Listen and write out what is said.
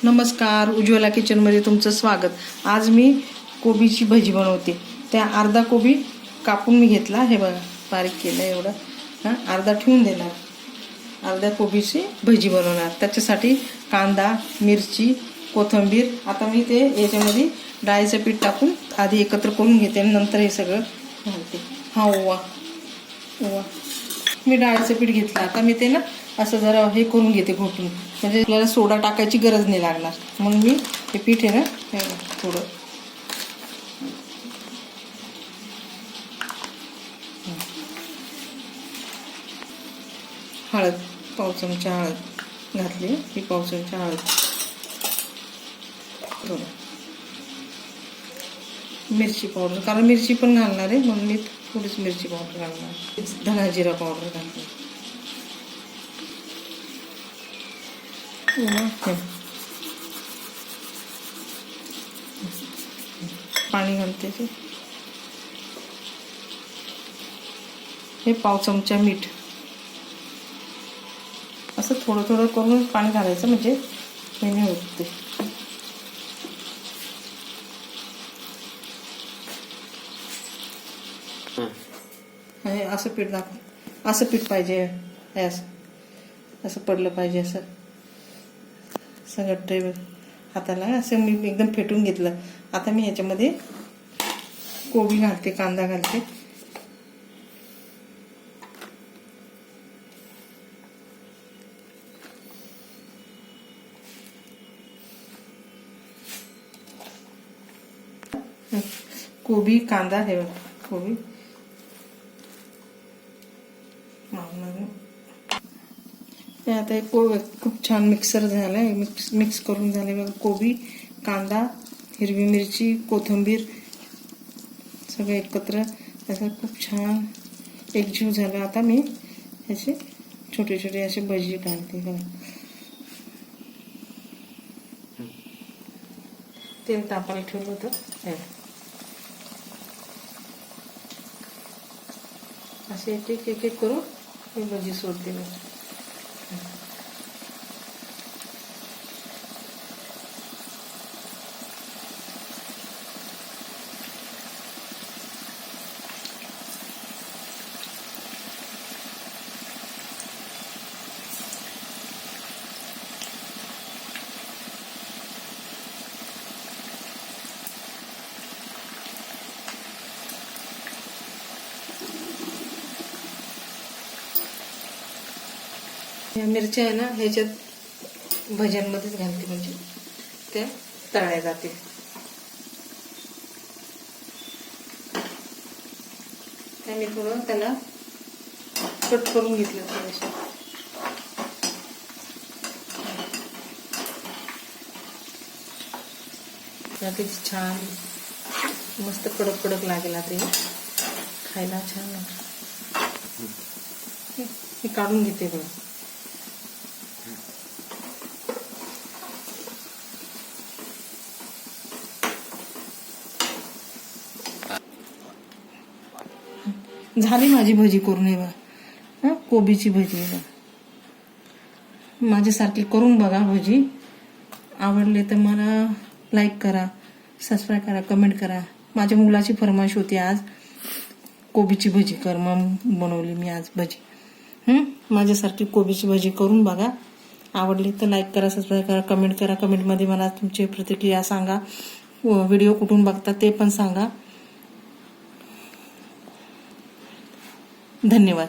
नमस्कार, उज्ज्वला किचनमध्ये तुमचं स्वागत। आज मी कोबीची भजी बनवते। त्या अर्धा कोबी कापून मी घेतला, हे बघा बारीक केलं एवढं। अर्धा ठेवून देणार, अर्ध्या कोबीची भजी बनवणार। त्याच्यासाठी कांदा, मिरची, कोथिंबीर। आता मी ते याच्यामध्ये डाळीचं पीठ टाकून आधी एकत्र करून घेते आणि नंतर हे सगळं घालते। ओवा मी डाळीचं पीठ घेतलं। आता मी ते ना असं जरा हे करून घेते घोटून, म्हणजे आपल्याला सोडा टाकायची गरज नाही लागणार। म्हणून मी हे पीठ आहे ना थोडं हळद, पाव चमचा हळद घातली, ही पाव चमचा हळद, मिरची पावडर, कारण मिरची पण घालणार आहे म्हणून मी थोडीच मिरची पावडर घालणार। धना जिरा पावडर घालते, पाणी घालते ते, हे पाव चमचा मीठ। असं थोडं थोडं करून पाणी घालायचं, म्हणजे हे नाही होत ते। हे असं पीठ दाखव, असं पीठ पाहिजे, हे असं पडलं पाहिजे, असं सगळं ट्रे हाताला असं मी एकदम फेटून घेतलं। आता मी ह्याच्यामध्ये कोबी घालते, कांदा घालते, कोबी कांदा, हे कोबी आता हे खूप छान मिक्सर झालंय, मिक्स करून झाले बघा। कोबी, कांदा, हिरवी मिरची, कोथिंबीर सगळं एकत्र असं खूप छान एकजीव झालं। आता मी ह्याचे छोटे छोटे असे भजी घालते बघा। तेल तापायला ठेवलं होतं, असे एक एक करून मी भजी सोडते मी। मिरच्या आहे ना ह्याच्यात भज्यांमध्येच घालते, म्हणजे त्या तळल्या जातील। मी थोडं त्याला कट करून घेतलं थोडंसं, किती छान मस्त कडक कडक लागेल, ते खायला छान लागतं। हे काढून घेते बघा। झाली माझी भजी करून, हे बघा कोबीची भजी आहे। माझ्यासारखी करून बघा भजी। आवडले तर मला लाईक करा, सबस्क्राईब करा, कमेंट करा। माझ्या मुलाची फरमाईश होती, आज कोबीची भजी कर, मग बनवली मी आज भजी। माझ्यासारखी कोबीची भजी करून बघा। आवडली तर लाईक करा, सबस्क्राईब करा, कमेंट करा। कमेंटमध्ये मला तुमची प्रतिक्रिया सांगा, व्हिडिओ कुठून बघता ते पण सांगा। धन्यवाद।